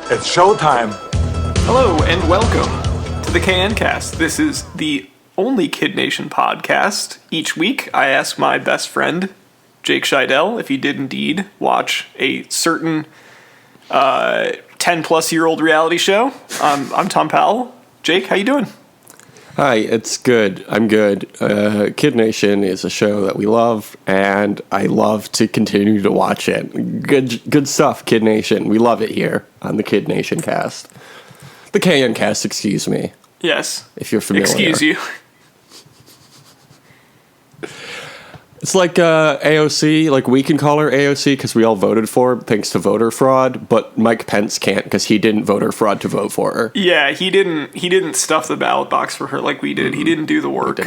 It's showtime. Hello and welcome to the KN Cast. This is the only Kid Nation podcast. Each week I ask my best friend, Jake Scheidel, if he did indeed watch a certain 10-plus-year-old reality show. I'm Tom Powell. Jake, how you doing? Hi, it's good. I'm good. Kid Nation is a show that we love, and I love to continue to watch it. Good stuff, Kid Nation. We love it here on the Kid Nation cast. The KN cast, excuse me. Yes. If you're familiar. Excuse you. It's like AOC, like we can call her AOC because we all voted for her thanks to voter fraud, but Mike Pence can't because he didn't voter fraud to vote for her. Yeah, he didn't stuff the ballot box for her like we did. He didn't do the work.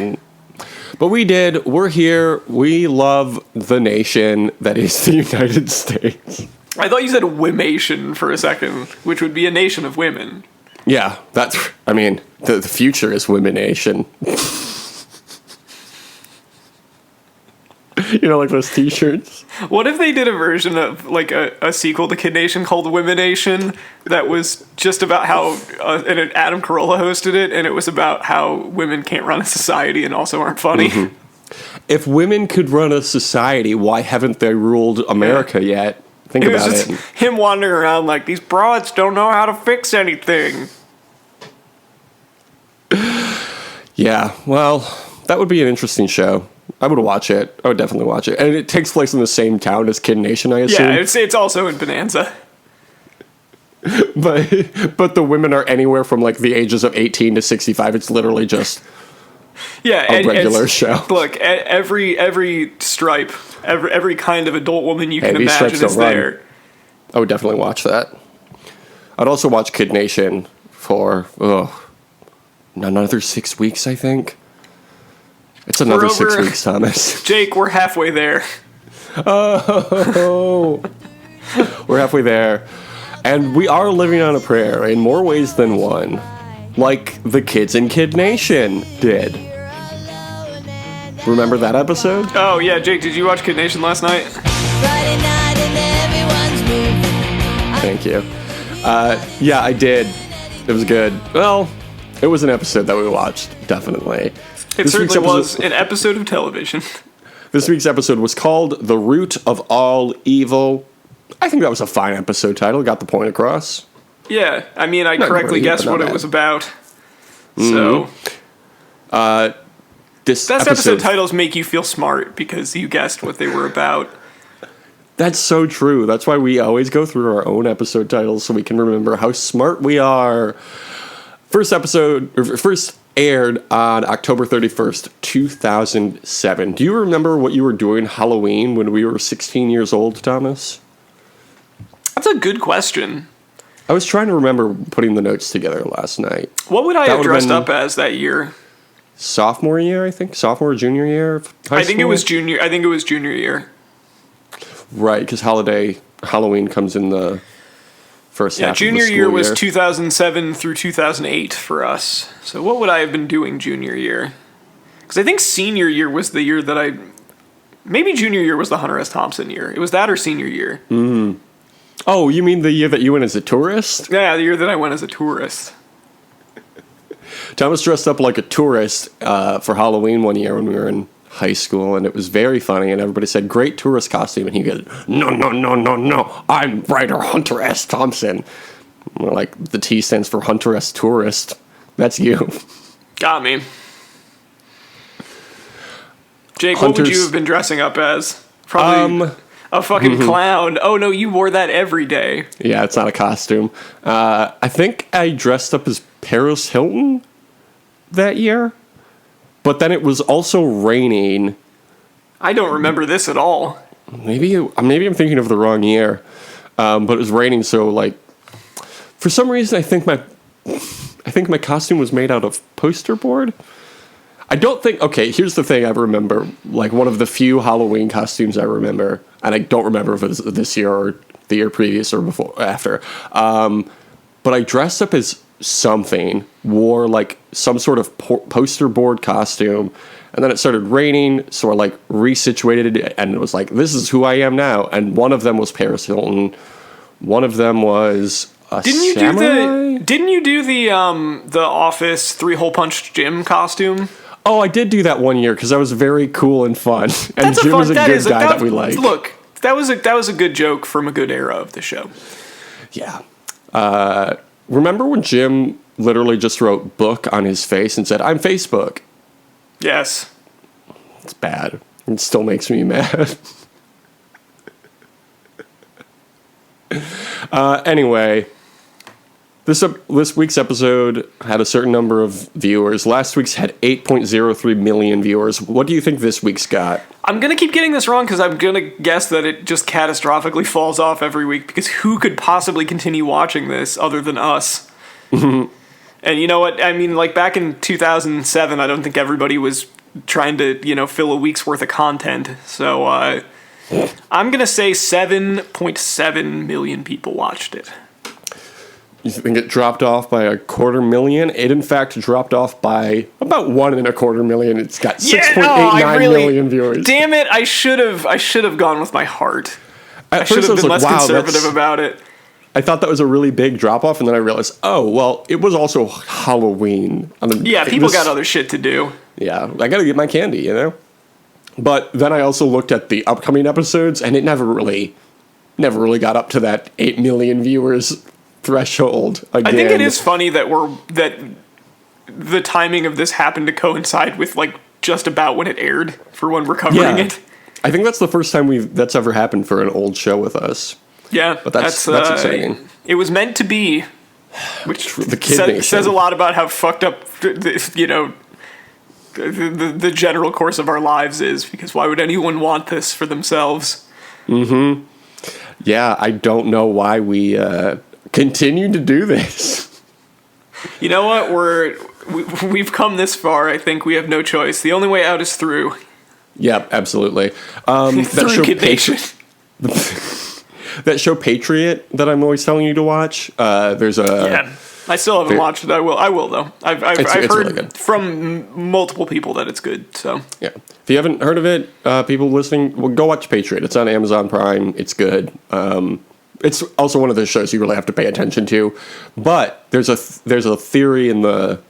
But we did. We're here. We love the nation that is the United States. I thought you said Womenation for a second, which would be a nation of women. Yeah, the future is Womenation. You know, like those t-shirts? What if they did a version of, like, a sequel to Kid Nation called Womenation that was just about how, and Adam Carolla hosted it, and it was about how women can't run a society and also aren't funny. Mm-hmm. If women could run a society, why haven't they ruled America yet? Think about it. Him wandering around like, these broads don't know how to fix anything. Yeah, well, that would be an interesting show. I would watch it. I would definitely watch it. And it takes place in the same town as Kid Nation, I assume. Yeah, it's also in Bonanza. But the women are anywhere from like the ages of 18 to 65. It's literally just a regular show. Look, every stripe, every kind of adult woman you can imagine is there. I would definitely watch that. I'd also watch Kid Nation for another 6 weeks, I think. It's another 6 weeks, Thomas. Jake, we're halfway there. Oh, we're halfway there. And we are living on a prayer in more ways than one. Like the kids in Kid Nation did. Remember that episode? Oh, yeah, Jake, did you watch Kid Nation last night? Friday night and everyone's moving. Thank you. Yeah, I did. It was good. Well, it was an episode that we watched, definitely. It certainly was an episode of television. This week's episode was called The Root of All Evil. I think that was a fine episode title. Got the point across. Yeah, I mean, I correctly guessed what it was about. So, this episode titles make you feel smart because you guessed what they were about. That's so true. That's why we always go through our own episode titles so we can remember how smart we are. First aired on October 31st, 2007. Do you remember what you were doing Halloween when we were 16 years old, Thomas? That's a good question. I was trying to remember putting the notes together last night. What would I have dressed up as that year? Sophomore year, I think. Sophomore or junior year of high school? I think it was junior year. Right, because Halloween comes in the first half of the school year. Junior year was 2007 through 2008 for us. So what would I have been doing junior year? Because I think senior year was the year that maybe junior year was the Hunter S. Thompson year. It was that or senior year. Mm. Oh, you mean the year that you went as a tourist? Yeah, the year that I went as a tourist. Thomas dressed up like a tourist for Halloween one year when we were in high school, and it was very funny, and everybody said, great tourist costume, and he goes, no, I'm writer Hunter S. Thompson. Like, the T stands for Hunter S. Tourist. That's you. Got me. Jake, what would you have been dressing up as? Probably a fucking clown. Oh no, you wore that every day. Yeah, it's not a costume. I think I dressed up as Paris Hilton that year, but then it was also raining. I don't remember this at all. Maybe I'm thinking of the wrong year, but it was raining, so like, for some reason I think my costume was made out of poster board. I don't think... Okay, here's the thing I remember. Like, one of the few Halloween costumes I remember, and I don't remember if it was this year or the year previous or before, after. But I dressed up as something, wore, like, some sort of poster board costume, and then it started raining, so I, like, resituated, and it was like, this is who I am now. And one of them was Paris Hilton. One of them was samurai? Didn't you do the Office 3-hole punch Jim costume? Oh, I did do that one year because that was very cool and fun. And Jim is a good guy that we like. Look, that was a good joke from a good era of the show. Yeah. Remember when Jim literally just wrote book on his face and said, "I'm Facebook"? Yes. It's bad. It still makes me mad. Anyway, this week's episode had a certain number of viewers. Last week's had 8.03 million viewers. What do you think this week's got? I'm going to keep getting this wrong because I'm going to guess that it just catastrophically falls off every week because who could possibly continue watching this other than us? And you know what? I mean, like back in 2007, I don't think everybody was trying to, fill a week's worth of content. So I'm going to say 7.7 million people watched it. You think it dropped off by 250,000? It, in fact, dropped off by about 1.25 million. It's got 6.89 million viewers. Damn it! I should have gone with my heart. I should have been less conservative about it. I thought that was a really big drop off, and then I realized, oh well, it was also Halloween. People got other shit to do. Yeah, I got to get my candy, But then I also looked at the upcoming episodes, and it never really got up to that 8 million viewers threshold again. I think it is funny that the timing of this happened to coincide with like just about when it aired for when we're covering it. I think that's the first time that's ever happened for an old show with us. Yeah, but that's exciting. It was meant to be, which the says a lot about how fucked up the general course of our lives is. Because why would anyone want this for themselves? Mm-hmm. Yeah, I don't know why we continue to do this. You know what? We've come this far. I think we have no choice. The only way out is through. Yep, absolutely. Through Kid Nation. That show Patriot that I'm always telling you to watch. There's a I still haven't watched it. I will though. I've heard really from multiple people that it's good. So yeah, if you haven't heard of it, people listening, well, go watch Patriot. It's on Amazon Prime. It's good. It's also one of those shows you really have to pay attention to. But there's a theory in the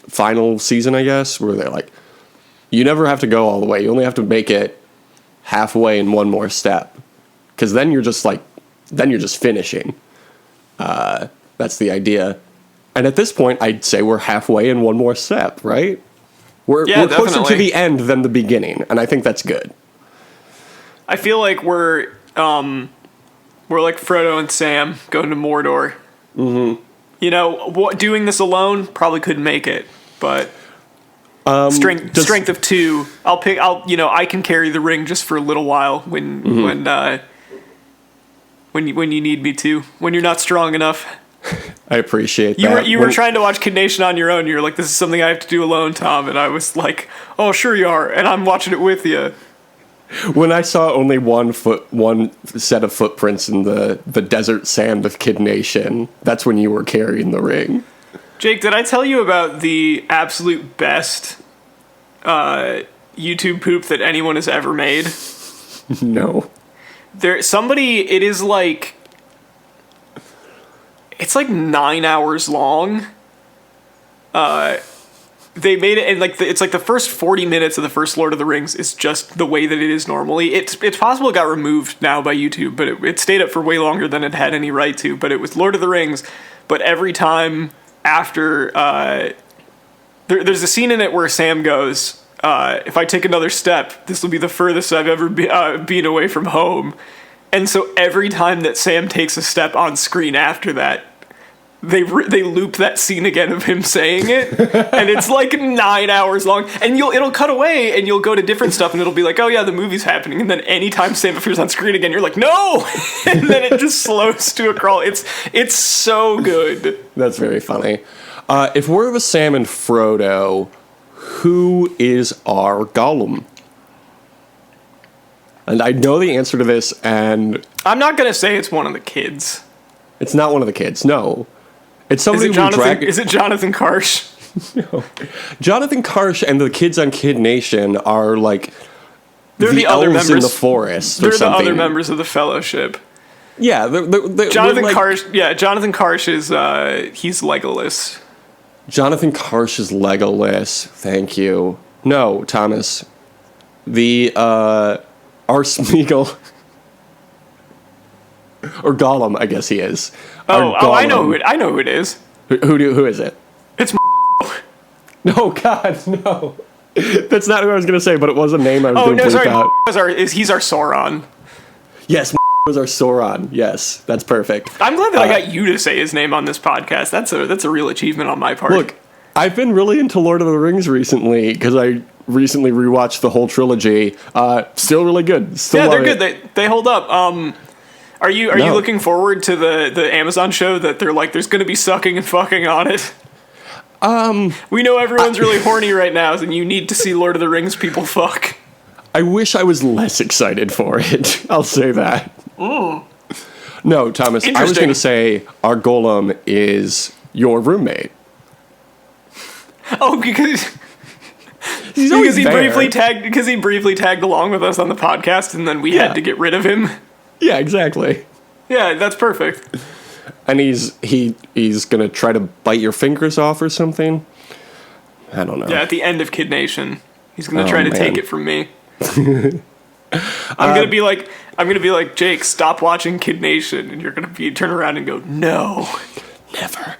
final season, I guess, where they're like, you never have to go all the way. You only have to make it halfway in one more step. Because then you're just finishing. That's the idea. And at this point, I'd say we're halfway in one more step, right? We're closer to the end than the beginning, and I think that's good. I feel like we're like Frodo and Sam going to Mordor. Mm-hmm. Doing this alone probably couldn't make it, but strength of two. I can carry the ring just for a little while when you need me to. When you're not strong enough. I appreciate that. You were trying to watch Kid Nation on your own. You're like, this is something I have to do alone, Tom. And I was like, oh, sure you are. And I'm watching it with you. When I saw only one set of footprints in the desert sand of Kid Nation, that's when you were carrying the ring. Jake, did I tell you about the absolute best YouTube poop that anyone has ever made? No. It's like 9 hours long. They made it, and it's like the first 40 minutes of the first Lord of the Rings is just the way that it is normally. It's possible it got removed now by YouTube, but it stayed up for way longer than it had any right to. But it was Lord of the Rings. But every time after, there's a scene in it where Sam goes, if I take another step, this will be the furthest I've ever been away from home. And so every time that Sam takes a step on screen after that, they loop that scene again of him saying it, and it's like 9 hours long. And it'll cut away, and you'll go to different stuff, and it'll be like, oh yeah, the movie's happening. And then anytime Sam appears on screen again, you're like, no, and then it just slows to a crawl. It's so good. That's very funny. If we're the Sam and Frodo, who is our Gollum? And I know the answer to this, and I'm not gonna say it's one of the kids. It's not one of the kids. No, it's somebody Is it Jonathan Karsh? No, Jonathan Karsh and the kids on Kid Nation are like they're the other elves members in the forest. They're the other members of the Fellowship. Yeah, Jonathan Karsh. Yeah, Jonathan Karsh is he's Legolas. Jonathan Karsh is Legolas. Thank you. No, Thomas. The Arsmeagol or Gollum, I guess he is. I know who it is. Who is it? It's No, God, no. That's not who I was going to say, but it was a name I was going to bleep out. He's our Sauron. Yes, was our Sauron. Yes, that's perfect. I'm glad that I got you to say his name on this podcast. That's a real achievement on my part. Look, I've been really into Lord of the Rings recently because I recently rewatched the whole trilogy. Still really good. Still they're good. They hold up. Are you looking forward to the Amazon show that they're like there's going to be sucking and fucking on it? We know everyone's really horny right now, and you need to see Lord of the Rings people fuck. I wish I was less excited for it. I'll say that. No, Thomas, I was going to say our golem is your roommate. Oh, because he briefly tagged along with us on the podcast, and then we had to get rid of him. Yeah, exactly. Yeah, that's perfect. And he's gonna try to bite your fingers off or something. I don't know. Yeah, at the end of Kid Nation, he's gonna try to take it from me. I'm gonna be like, Jake, stop watching Kid Nation, and you're gonna turn around and go, no, never.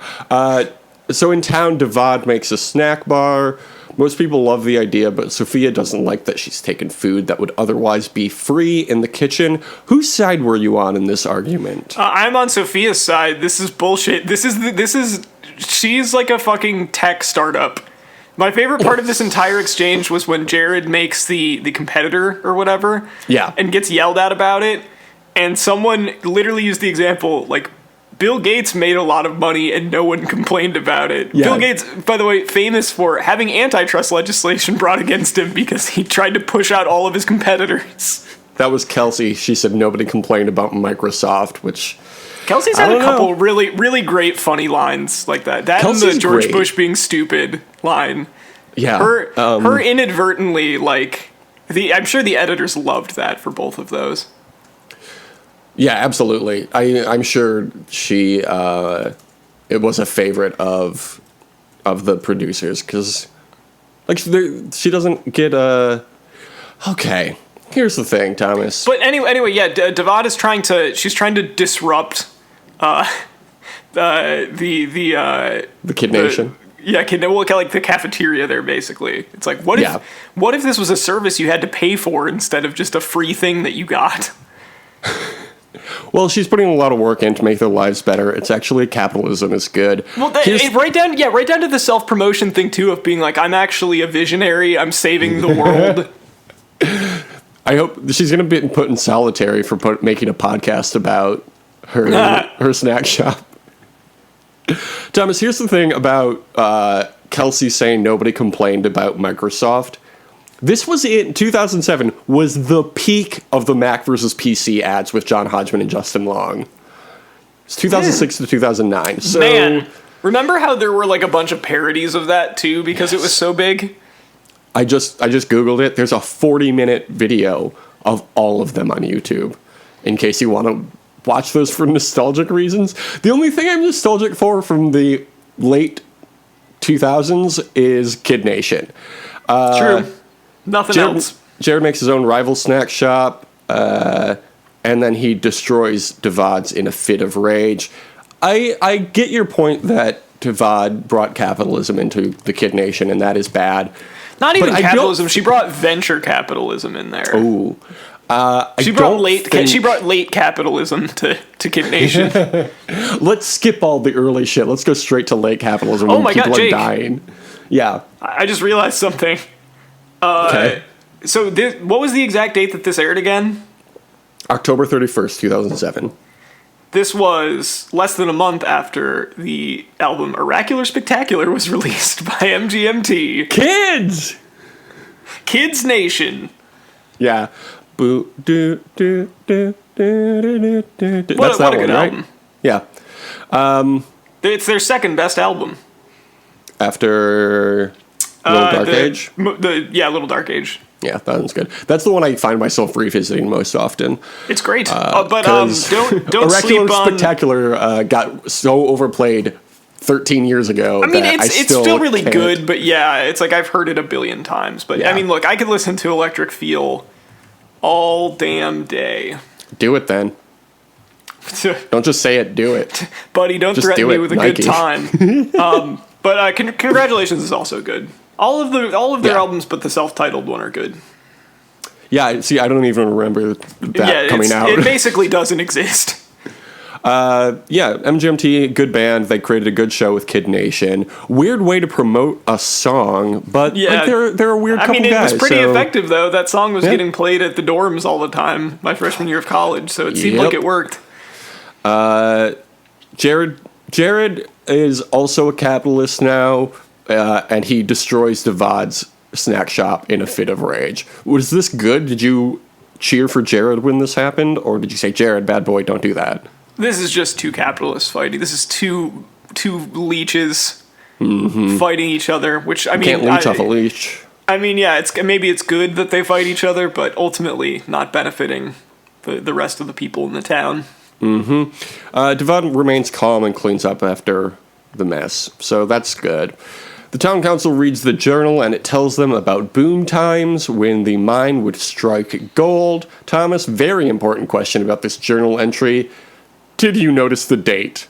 So in town, Devad makes a snack bar. Most people love the idea, but Sophia doesn't like that she's taken food that would otherwise be free in the kitchen. Whose side were you on in this argument? I'm on Sophia's side. This is bullshit. She's like a fucking tech startup. My favorite part of this entire exchange was when Jared makes the competitor or whatever. Yeah. And gets yelled at about it. And someone literally used the example, like, Bill Gates made a lot of money and no one complained about it. Yeah. Bill Gates, by the way, famous for having antitrust legislation brought against him because he tried to push out all of his competitors. That was Kelsey. She said nobody complained about Microsoft, which... Kelsey's had a couple really, really great funny lines like that. That Kelsey's and the George Bush being stupid line. Yeah. Her inadvertently, like... I'm sure the editors loved that for both of those. Yeah, absolutely. I'm sure she it was a favorite of the producers because like she doesn't get a. Okay, here's the thing, Thomas. But anyway, yeah, Devad is trying to disrupt the Kid Nation. Like the cafeteria there, basically. It's like what if this was a service you had to pay for instead of just a free thing that you got? Well, she's putting a lot of work in to make their lives better. It's actually capitalism is good. Well, right down to the self-promotion thing too of being like, I'm actually a visionary. I'm saving the world. I hope she's going to be put in solitary for making a podcast about her snack shop. Thomas, here's the thing about Kelsey saying nobody complained about Microsoft. This was in 2007 was the peak of the Mac versus PC ads with John Hodgman and Justin Long. It's 2006 to 2009. So, man, remember how there were like a bunch of parodies of that too because it was so big? I just Googled it. There's a 40-minute video of all of them on YouTube in case you want to watch those for nostalgic reasons. The only thing I'm nostalgic for from the late 2000s is Kid Nation. True. Nothing else. Jared makes his own rival snack shop, and then he destroys Devad's in a fit of rage. I get your point that Devad brought capitalism into the Kid Nation, and that is bad. Not even capitalism. She brought venture capitalism in there. Ooh. She brought late capitalism to Kid Nation. Let's skip all the early shit. Let's go straight to late capitalism when people God, Jake, are dying. Yeah. I just realized something. Okay. So what was the exact date that this aired again? October 31st, 2007. This was less than a month after the album Oracular Spectacular was released by MGMT. Kids Nation. Yeah. Boo, do, do, do, do, do, do, do. That's that one, right? Album. Yeah. It's their second best album. After Little Dark Age? Little Dark Age. Yeah, that one's good. That's the one I find myself revisiting most often. It's great. But don't sleep on... Spectacular got so overplayed 13 years ago. I mean, it's still really good, but yeah, it's like I've heard it a billion times. But yeah. I mean, look, I could listen to Electric Feel all damn day. Do it then. Don't just say it, do it. Buddy, don't just threaten me with a Nike. Good time. But Congratulations is also good. All of their albums but the self-titled one are good. Yeah, see, I don't even remember that coming out. It basically doesn't exist. MGMT, good band. They created a good show with Kid Nation. Weird way to promote a song, but they're a weird couple guys. It was pretty effective, though. That song was getting played at the dorms all the time my freshman year of college, so it seemed like it worked. Jared is also a capitalist now, and he destroys Devad's snack shop in a fit of rage. Was this good? Did you cheer for Jared when this happened, or did you say, Jared, bad boy, don't do that? This is just two capitalists fighting. This is two leeches fighting each other, which, I mean... Can't leech off a leech. I mean, yeah, maybe it's good that they fight each other, but ultimately not benefiting the rest of the people in the town. Devad remains calm and cleans up after the mess, so that's good. The town council reads the journal, and it tells them about boom times when the mine would strike gold. Thomas, very important question about this journal entry. Did you notice the date?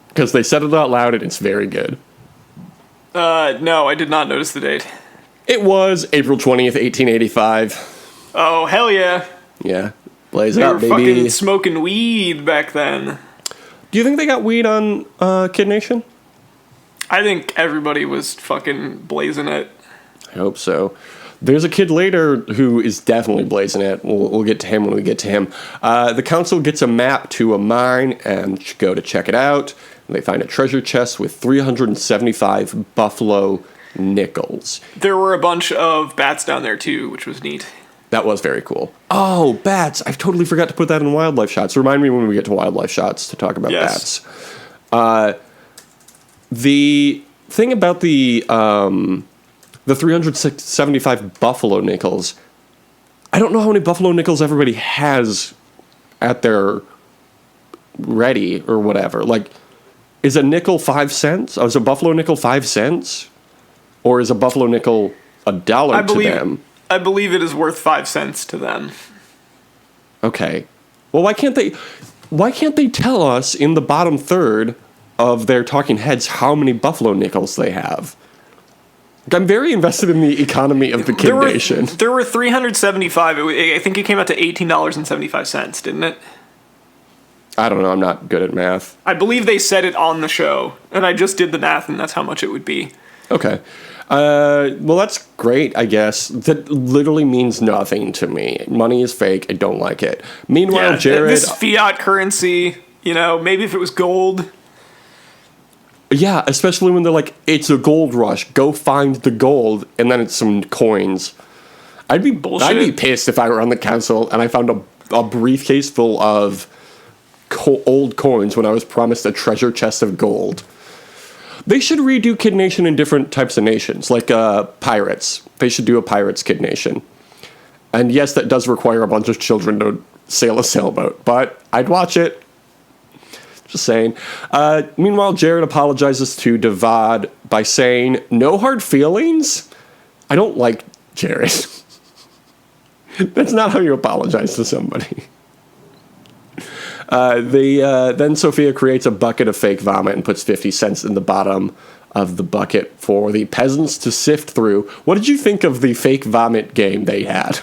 Because they said it out loud, and it's very good. No, I did not notice the date. It was April 20th, 1885. Oh, hell yeah. Yeah. Blaze it up, baby. They were fucking smoking weed back then. Do you think they got weed on Kid Nation? I think everybody was fucking blazing it. I hope so. There's a kid later who is definitely blazing it. We'll get to him when we get to him. The council gets a map to a mine and go to check it out. They find a treasure chest with 375 buffalo nickels. There were a bunch of bats down there too, which was neat. That was very cool. Oh, bats. I totally forgot to put that in wildlife shots. Remind me when we get to wildlife shots to talk about bats. The thing about the 375 buffalo nickels, I don't know how many buffalo nickels everybody has at their ready or whatever. Like, is a nickel 5 cents? Is a buffalo nickel 5 cents? Or is a buffalo nickel $1 to them? I believe it is worth 5 cents to them. Okay. Well, why can't they tell us in the bottom third of their talking heads how many buffalo nickels they have? I'm very invested in the economy of the Kid Nation. There were 375. I think it came out to $18.75, didn't it? I don't know. I'm not good at math. I believe they said it on the show, and I just did the math, and that's how much it would be. Okay. Well, that's great, I guess. That literally means nothing to me. Money is fake. I don't like it. Meanwhile, Jared... This fiat currency, maybe if it was gold... Yeah, especially when they're like, it's a gold rush. Go find the gold, and then it's some coins. I'd be pissed if I were on the council and I found a briefcase full of old coins when I was promised a treasure chest of gold. They should redo Kid Nation in different types of nations, like pirates. They should do a Pirates Kid Nation. And yes, that does require a bunch of children to sail a sailboat, but I'd watch it. Just saying. Meanwhile, Jared apologizes to Devad by saying, no hard feelings? I don't like Jared. That's not how you apologize to somebody. Then Sophia creates a bucket of fake vomit and puts 50 cents in the bottom of the bucket for the peasants to sift through. What did you think of the fake vomit game they had?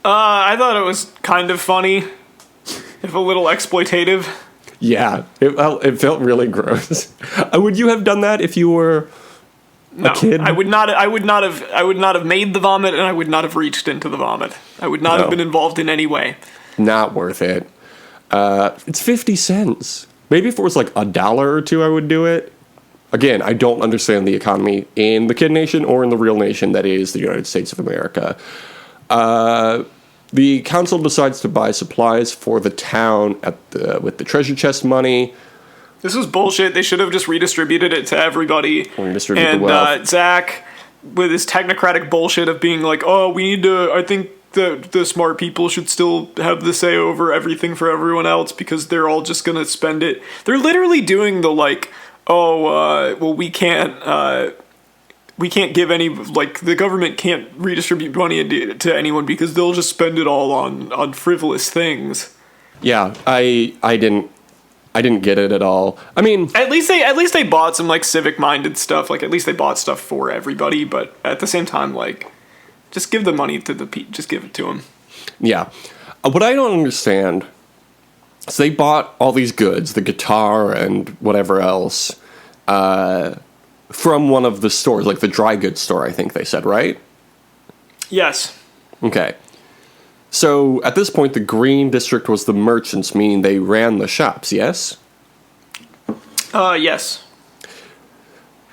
I thought it was kind of funny, if a little exploitative. Yeah, it felt really gross. Would you have done that if you were a kid? I would not have made the vomit, and I would not have reached into the vomit. I would not have been involved in any way. Not worth it. It's 50 cents. Maybe if it was like $1 or $2, I would do it. Again, I don't understand the economy in the Kid Nation or in the real nation that is the United States of America. The council decides to buy supplies for the town with the treasure chest money. This was bullshit. They should have just redistributed it to everybody. Redistribute the wealth. Zach, with his technocratic bullshit of being like, oh, we need to, I think the smart people should still have the say over everything for everyone else because they're all just gonna spend it. They're literally doing the like, well, we can't give any, like, the government can't redistribute money to anyone because they'll just spend it all on frivolous things. Yeah, I didn't get it at all. I mean, at least they bought some like civic minded stuff. Like, at least they bought stuff for everybody. But at the same time, like, just give the money to just give it to them. Yeah. What I don't understand is they bought all these goods, the guitar and whatever else, from one of the stores, like the dry goods store, I think they said, right? Yes. Okay. So at this point, the Green District was the merchants, meaning they ran the shops, yes? Yes.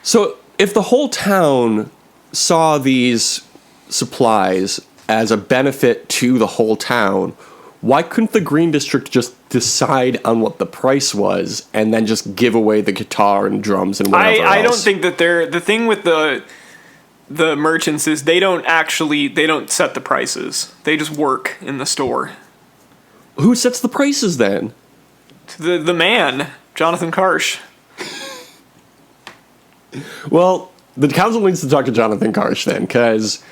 So if the whole town saw these supplies as a benefit to the whole town, why couldn't the Green District just decide on what the price was and then just give away the guitar and drums and whatever else? I don't think that the thing with the merchants is they don't set the prices. They just work in the store. Who sets the prices then? The man, Jonathan Karsh. Well, the council needs to talk to Jonathan Karsh then, because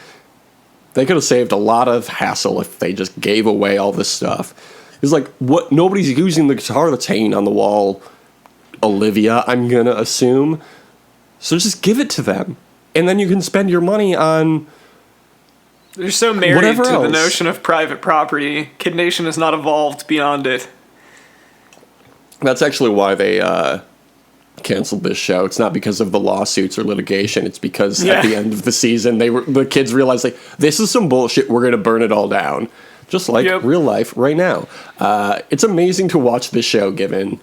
they could have saved a lot of hassle if they just gave away all this stuff. It's like, what? Nobody's using the guitar that's hanging on the wall, Olivia, I'm gonna assume. So just give it to them. And then you can spend your money on They're so married whatever to else. the notion of private property. Kid Nation has not evolved beyond it. That's actually why they canceled this show. It's not because of the lawsuits or litigation. It's because at the end of the season, the kids realized, like, this is some bullshit. We're going to burn it all down. Just like real life right now. It's amazing to watch this show given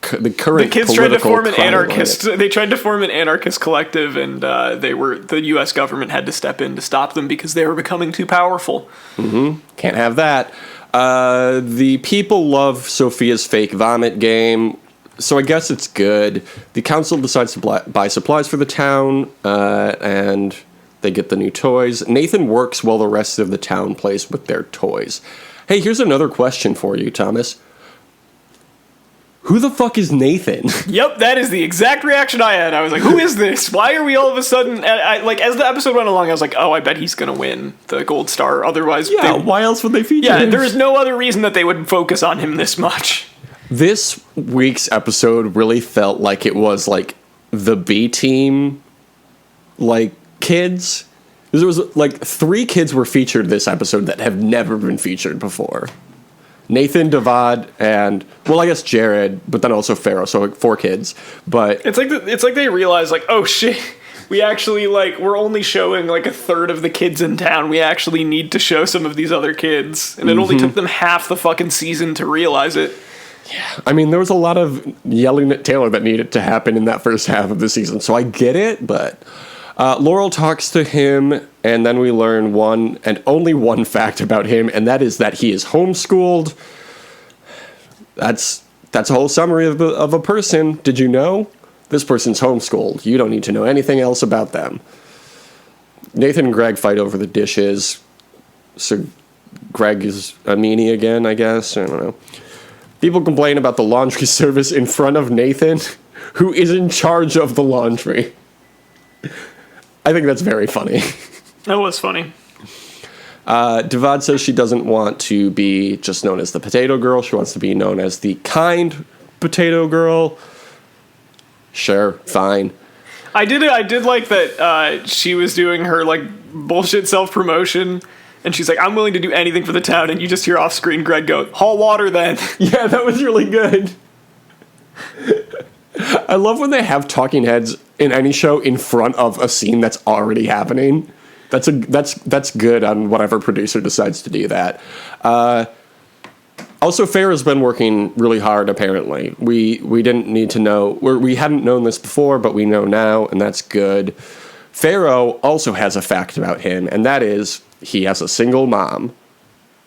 the current The kids tried to form an anarchist. They tried to form an anarchist collective, and the U.S. government had to step in to stop them because they were becoming too powerful. Mm-hmm. Can't have that. The people love Sophia's fake vomit game, so I guess it's good. The council decides to buy supplies for the town, and they get the new toys. Nathan works while the rest of the town plays with their toys. Hey, here's another question for you, Thomas. Who the fuck is Nathan? Yep, that is the exact reaction I had. I was like, who is this? Why are we all of a sudden... as the episode went along, I was like, oh, I bet he's going to win the gold star. Otherwise... Yeah, why else would they feature him? Yeah, there is no other reason that they would focus on him this much. This week's episode really felt like it was, like, the B-team, like, kids. There was, like, 3 kids were featured this episode that have never been featured before. Nathan, Davad, and, well, I guess Jared, but then also Pharaoh, so like 4 kids. But it's like they realized, like, oh shit, we actually, like, we're only showing like a third of the kids in town. We actually need to show some of these other kids, and it only took them half the fucking season to realize it. Yeah, I mean, there was a lot of yelling at Taylor that needed to happen in that first half of the season, so I get it. But Laurel talks to him, and then we learn one and only one fact about him, and that is that he is homeschooled. That's a whole summary of a person. Did you know? This person's homeschooled. You don't need to know anything else about them. Nathan and Greg fight over the dishes. So Greg is a meanie again, I guess. I don't know. People complain about the laundry service in front of Nathan, who is in charge of the laundry. I think that's very funny. That was funny. Davad says she doesn't want to be just known as the potato girl. She wants to be known as the kind potato girl. Sure, fine. I did like that she was doing her, like, bullshit self-promotion, and she's like, I'm willing to do anything for the town, and you just hear off-screen Greg go, haul water then. Yeah, that was really good. I love when they have talking heads in any show in front of a scene that's already happening. That's good on whatever producer decides to do that. Also, Farrah's been working really hard, apparently. We didn't need to know, we hadn't known this before, but we know now, and that's good. Pharaoh also has a fact about him, and that is he has a single mom.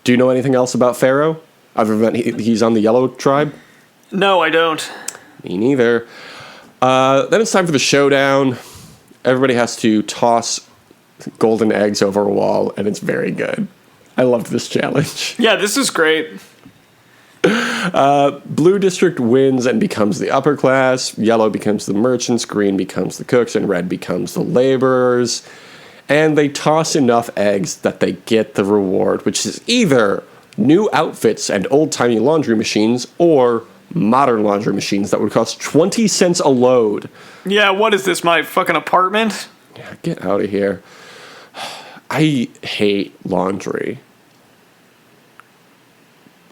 Do you know anything else about Pharaoh? Other than he's on the Yellow Tribe? No, I don't. Me neither. Then it's time for the showdown. Everybody has to toss golden eggs over a wall, and it's very good. I loved this challenge. Yeah, this is great. Blue district wins and becomes the upper class. Yellow becomes the merchants. Green becomes the cooks. And red becomes the laborers. And they toss enough eggs that they get the reward, which is either new outfits and old-timey laundry machines or modern laundry machines that would cost 20 cents a load. Yeah, what is this, my fucking apartment? Yeah, get out of here. I hate laundry.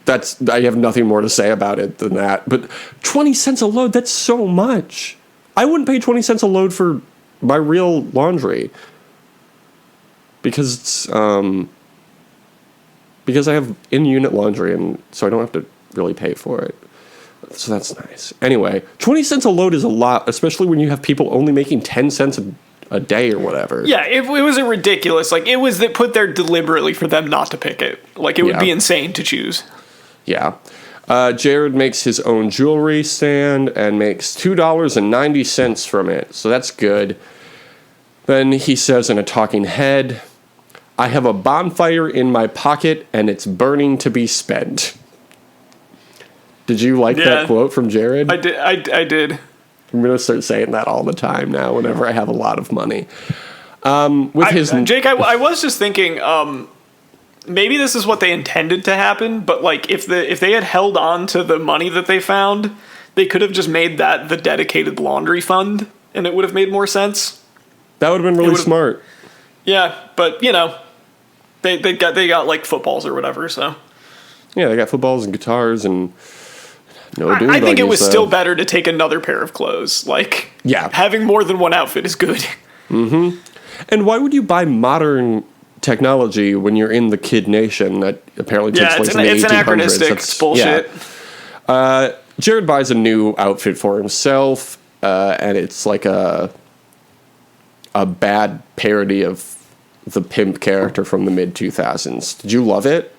I have nothing more to say about it than that. But 20 cents a load, that's so much. I wouldn't pay 20 cents a load for my real laundry. Because I have in-unit laundry, and so I don't have to really pay for it. So that's nice. Anyway, 20 cents a load is a lot, especially when you have people only making 10 cents a day or whatever. Yeah, it was a ridiculous. Like, it was put there deliberately for them not to pick it. Like, it would be insane to choose. Yeah. Jared makes his own jewelry stand and makes $2.90 from it. So that's good. Then he says in a talking head, I have a bonfire in my pocket and it's burning to be spent. Did you like that quote from Jared? I did. I'm going to start saying that all the time now whenever I have a lot of money. Jake, I was just thinking, maybe this is what they intended to happen, but like if they had held on to the money that they found, they could have just made that the dedicated laundry fund, and it would have made more sense. That would have been really smart. Yeah, but you know, they got like footballs or whatever, so. Yeah, they got footballs and guitars and no dude. I think it was still better to take another pair of clothes. Like, having more than one outfit is good. Mm-hmm. And why would you buy modern technology when you're in the Kid Nation that apparently takes place in the 1800s? It's anachronistic. It's bullshit. Yeah. Jared buys a new outfit for himself, and it's like a bad parody of the pimp character from the mid-2000s. Did you love it?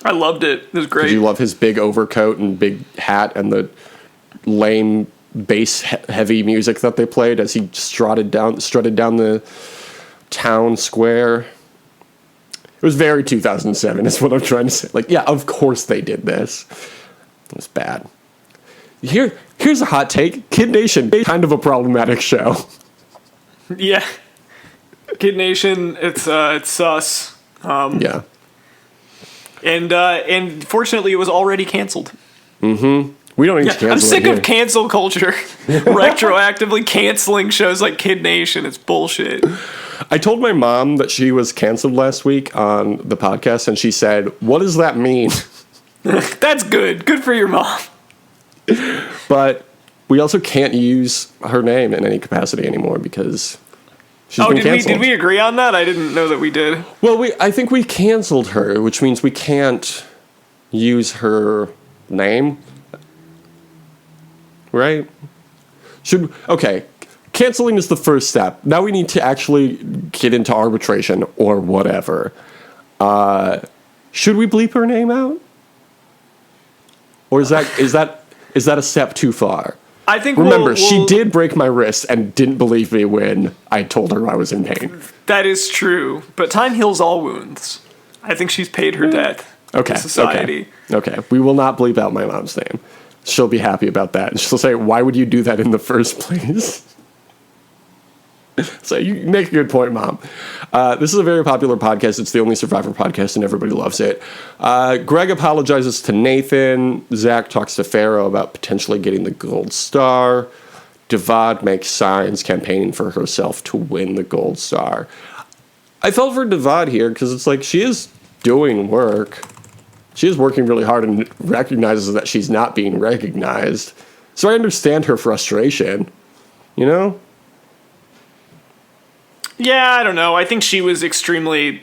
I loved it. It was great. Did you love his big overcoat and big hat and the lame bass heavy music that they played as he strutted down the town square? It was very 2007 is what I'm trying to say. Like, yeah, of course they did this. It was bad. Here's a hot take. Kid Nation, kind of a problematic show. Yeah. Kid Nation, it's sus. Yeah. And fortunately, it was already canceled. Mm-hmm. We don't need to cancel it. I'm sick of cancel culture. Retroactively canceling shows like Kid Nation. It's bullshit. I told my mom that she was canceled last week on the podcast, and she said, "What does that mean?" That's good. Good for your mom. But we also can't use her name in any capacity anymore because she's been canceled. Did we agree on that? I didn't know that we did. Well, I think we canceled her, which means we can't use her name. Right? Okay. Canceling is the first step. Now we need to actually get into arbitration or whatever. Should we bleep her name out? Or is that a step too far? I think remember, she did break my wrist and didn't believe me when I told her I was in pain. That is true, but time heals all wounds. I think she's paid her debt to society. Okay, we will not bleep out my mom's name. She'll be happy about that. And she'll say, why would you do that in the first place? So you make a good point, Mom. This is a very popular podcast. It's the only Survivor podcast, and everybody loves it. Greg apologizes to Nathan. Zach talks to Pharaoh about potentially getting the gold star. Devad makes signs campaigning for herself to win the gold star. I felt for Devad here because it's like she is doing work. She is working really hard and recognizes that she's not being recognized. So I understand her frustration, you know? Yeah, I don't know. I think she was extremely...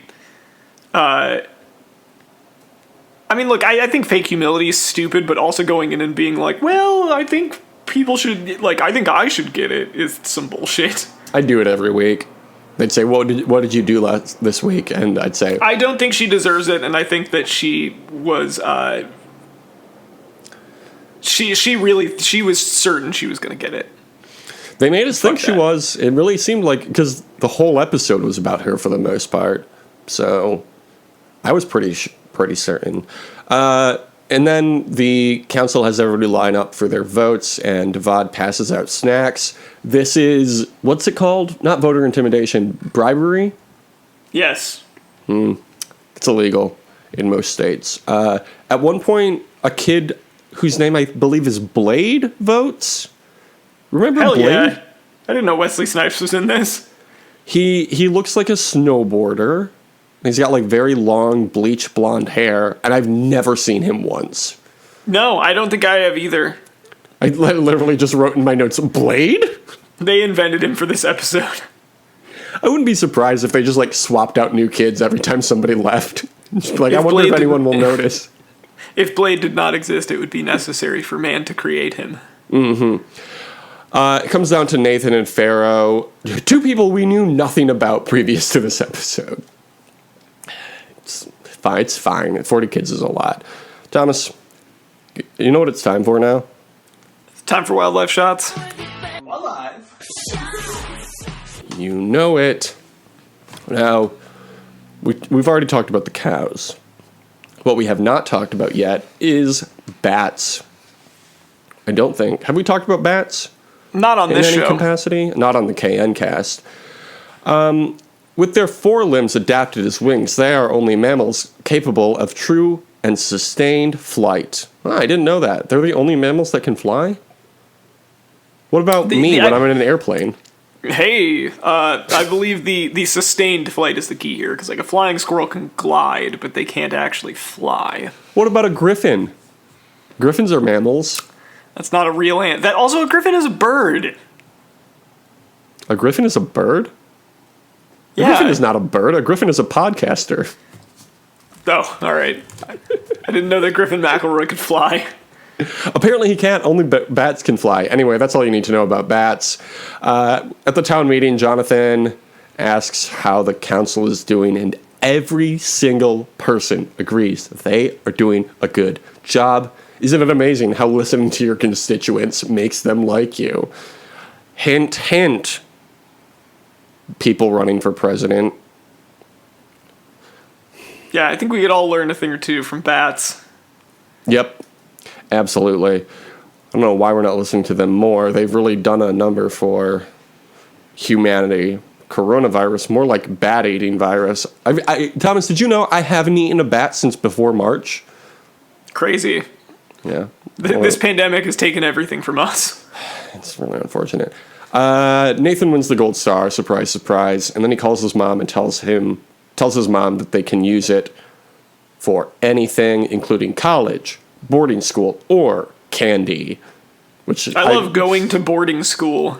I mean, look, I think fake humility is stupid, but also going in and being like, well, I think people should... Like, I think I should get it is some bullshit. I do it every week. They'd say, what did you do this week? And I'd say... I don't think she deserves it, and I think that she was... She was certain she was going to get it. They made us think Fuck she that. was. It really seemed like, because the whole episode was about her for the most part. So I was pretty certain. And then the council has everybody line up for their votes, and Devad passes out snacks. This is, what's it called? Not voter intimidation, bribery? Yes. It's illegal in most states. At one point, a kid whose name I believe is Blade votes. Remember Hell Blade? yeah. I didn't know Wesley Snipes was in this. He looks like a snowboarder. He's got like very long bleach blonde hair, and I've never seen him once. No, I don't think I have either. I literally just wrote in my notes, Blade? They invented him for this episode. I wouldn't be surprised if they just like swapped out new kids every time somebody left. Just like, I wonder Blade if anyone will notice. If Blade did not exist, it would be necessary for man to create him. It comes down to Nathan and Pharaoh, two people we knew nothing about previous to this episode. It's fine. 40 kids is a lot. Thomas, you know what it's time for now? It's time for wildlife shots. You know it. Now, we've already talked about the cows. What we have not talked about yet is bats. I don't think. Have we talked about bats? Not on this in any show. capacity? Not on the KN cast. With their forelimbs adapted as wings, they are only mammals capable of true and sustained flight. I didn't know that. They're the only mammals that can fly? What about me when I'm in an airplane? Hey, I believe the sustained flight is the key here, because like a flying squirrel can glide, but they can't actually fly. What about a griffin? Griffins are mammals. That's not a real ant. That also, a griffin is a bird. A griffin is a bird? A Yeah. griffin is not a bird. A griffin is a podcaster. Oh, all right. I didn't know that Griffin McElroy could fly. Apparently he can't. Only bats can fly. Anyway, that's all you need to know about bats. At the town meeting, Jonathan asks how the council is doing, and every single person agrees that they are doing a good job. Isn't it amazing how listening to your constituents makes them like you? Hint, hint. People running for president. Yeah, I think we could all learn a thing or two from bats. Yep, absolutely. I don't know why we're not listening to them more. They've really done a number for humanity. Coronavirus, more like bat-eating virus. Thomas, did you know I haven't eaten a bat since before March? Crazy. Yeah. This pandemic has taken everything from us. It's really unfortunate. Nathan wins the gold star, surprise, surprise, and then he calls his mom and tells his mom that they can use it for anything, including college, boarding school, or candy. Which I love going to boarding school.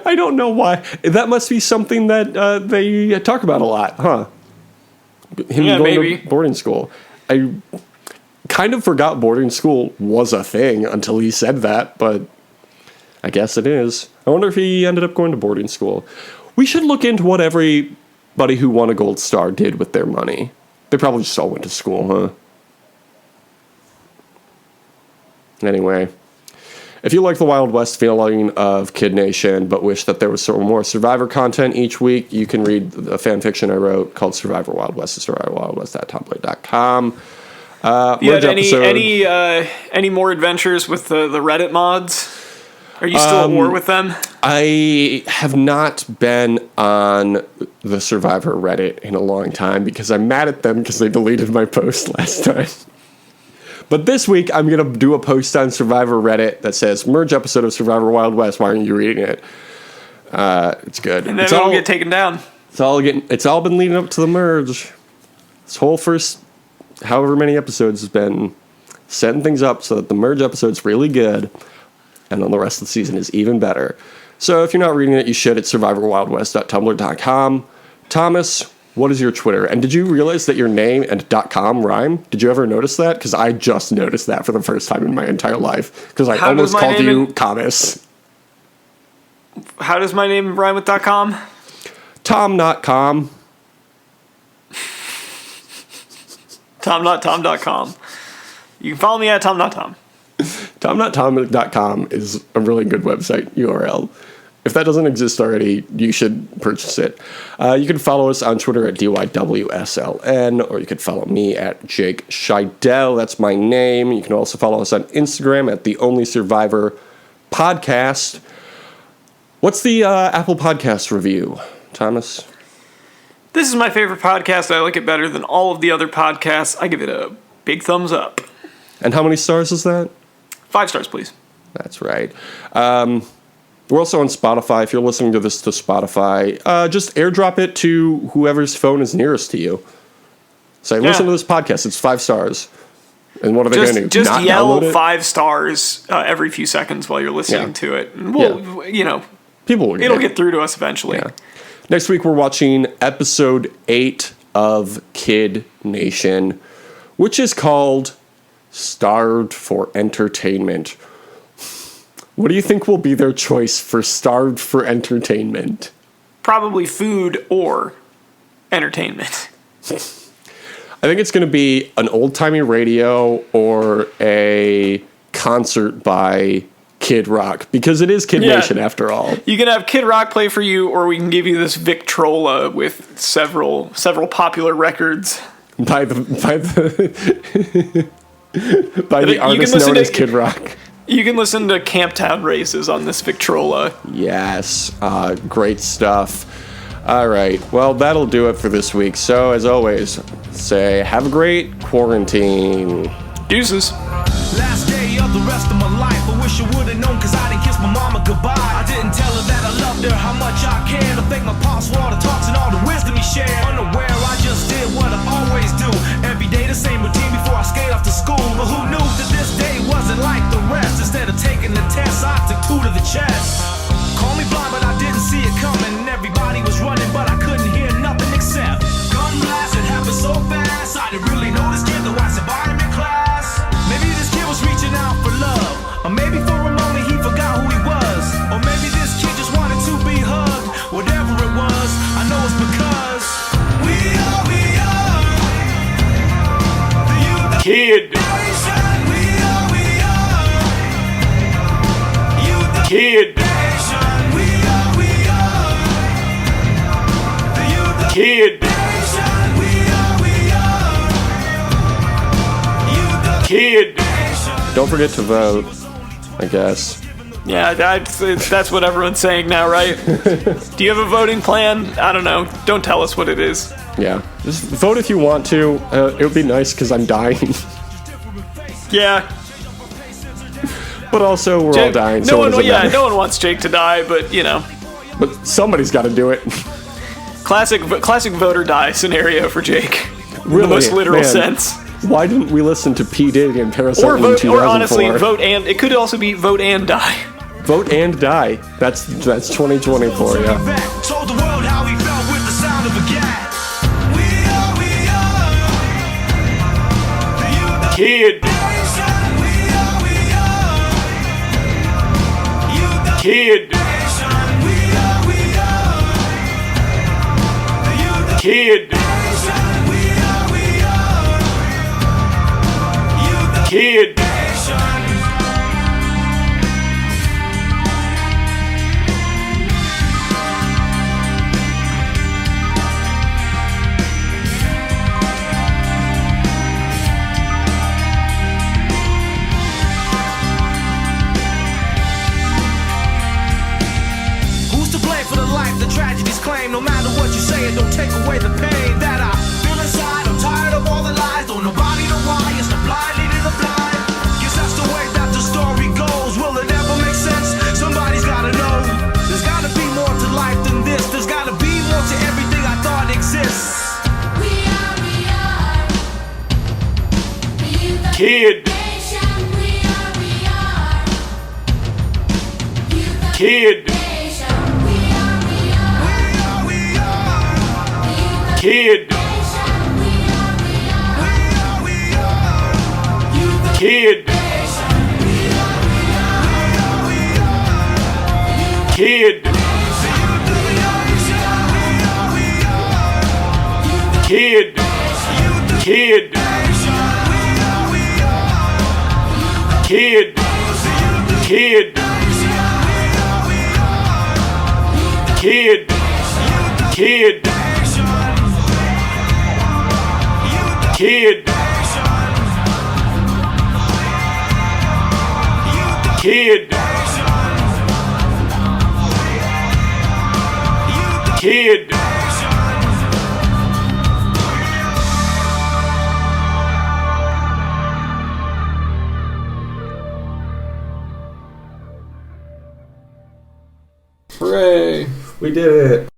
I don't know why. That must be something that they talk about a lot, huh? Him Yeah, going maybe. to boarding school. I kind of forgot boarding school was a thing until he said that, but I guess it is. I wonder if he ended up going to boarding school. We should look into what everybody who won a gold star did with their money. They probably just all went to school, huh? Anyway, if you like the Wild West feeling of Kid Nation, but wish that there was sort of more Survivor content each week, you can read a fan fiction I wrote called Survivor Wild West at survivorwildwest.tumblr.com. You had any more adventures with the Reddit mods? Are you still at war with them? I have not been on the Survivor Reddit in a long time because I'm mad at them because they deleted my post last time. But this week, I'm going to do a post on Survivor Reddit that says, merge episode of Survivor Wild West. Why aren't you reading it? It's good. And then it'll get taken down. It's all been leading up to the merge. This whole first however many episodes has been setting things up so that the merge episode's really good. And then the rest of the season is even better. So if you're not reading it, you should at survivorwildwest.tumblr.com. Thomas, what is your Twitter? And did you realize that your name and .com rhyme? Did you ever notice that? Because I just noticed that for the first time in my entire life. Because I almost called you Thomas. How does my name rhyme with .com? Tom, not com. Tom.com. You can follow me at Tom.tom. Tom TomNotTom.com is a really good website URL. If that doesn't exist already, you should purchase it. You can follow us on Twitter at DYWSLN, or you could follow me at Jake Scheidel. That's my name. You can also follow us on Instagram at The Only Survivor Podcast. What's the Apple Podcast review, Thomas? This is my favorite podcast. I like it better than all of the other podcasts. I give it a big thumbs up. And how many stars is that? 5 stars, please. That's right. We're also on Spotify. If you're listening to this to Spotify, just airdrop it to whoever's phone is nearest to you. Say, listen to this podcast. It's 5 stars. And what are they going to do? Just Not yell download it? 5 stars every few seconds while you're listening to it. And we'll, People will it'll get through to us eventually. Yeah. Next week, we're watching episode 8 of Kid Nation, which is called Starved for Entertainment. What do you think will be their choice for Starved for Entertainment? Probably food or entertainment. I think it's going to be an old-timey radio or a concert by Kid Rock, because it is Kid Nation after all. You can have Kid Rock play for you, or we can give you this Victrola with several popular records. By the artist known as Kid Rock. You can listen to Camptown Races on this Victrola. Yes, great stuff. All right, well, that'll do it for this week. So, as always, say, have a great quarantine. Deuces. Last day of the rest of my life, I wish I would've known, cause I didn't kiss my mama goodbye. I didn't tell her that I loved her, how much I cared. I thank my pops for all the talks and all the wisdom he shared. Unaware, I just did what I always do. Every day the same routine before I skate off to school. But who knew that this day wasn't like the rest? Instead of taking the test, I took 2 to the chest. Call me blind, but I didn't see it coming. Everybody was running, but I couldn't hear nothing except gun blast. It happened so fast, I didn't really know this kid, though I survived him in class. Maybe this kid was reaching out for love, or maybe for a moment he forgot who he was, or maybe this kid just wanted to be hugged. Whatever it was, I know it's because we are the youth of Kid. nation. We are youth of Kid. nation. We are the youth of Kid. nation. We are youth of Kid. nation. Don't forget to vote, I guess. Yeah, that's what everyone's saying now, right? Do you have a voting plan? I don't know. Don't tell us what it is. Yeah, just vote if you want to. It would be nice because I'm dying. Yeah. But also, we're all dying, so it doesn't matter. No one wants Jake to die, but, But somebody's got to do it. classic vote or die scenario for Jake. In Really, the most literal man. sense. Why didn't we listen to P. Diddy and Paris Hilton in Or 2004? honestly, vote and... It could also be vote and die. Vote and die. That's 2024, yeah. Told the world how he felt with the sound of a gat. We are the youth of Kid. nation. We are youth of Kid. nation. We are the youth of Kid. nation. We are youth of Kid. nation. Who's to blame for the life the tragedies claim? No matter what you say, it don't take away the pain that I feel inside. I'm tired of all the lies, don't nobody know why. It's the blind leading the blind. Guess that's the way that the story goes. Will it ever make sense? Somebody's gotta know. There's gotta be more to life than this. There's gotta be more to everything I thought exists. We are the youth of Kid. nation. We are youth of Kid. nation. We are youth of Kid. nation. We are Youth of Kid. nation. Kid. Kid. Kid. Kid. Kid. Kid. Kid. Kid. Kid. Kid. Hooray! We did it.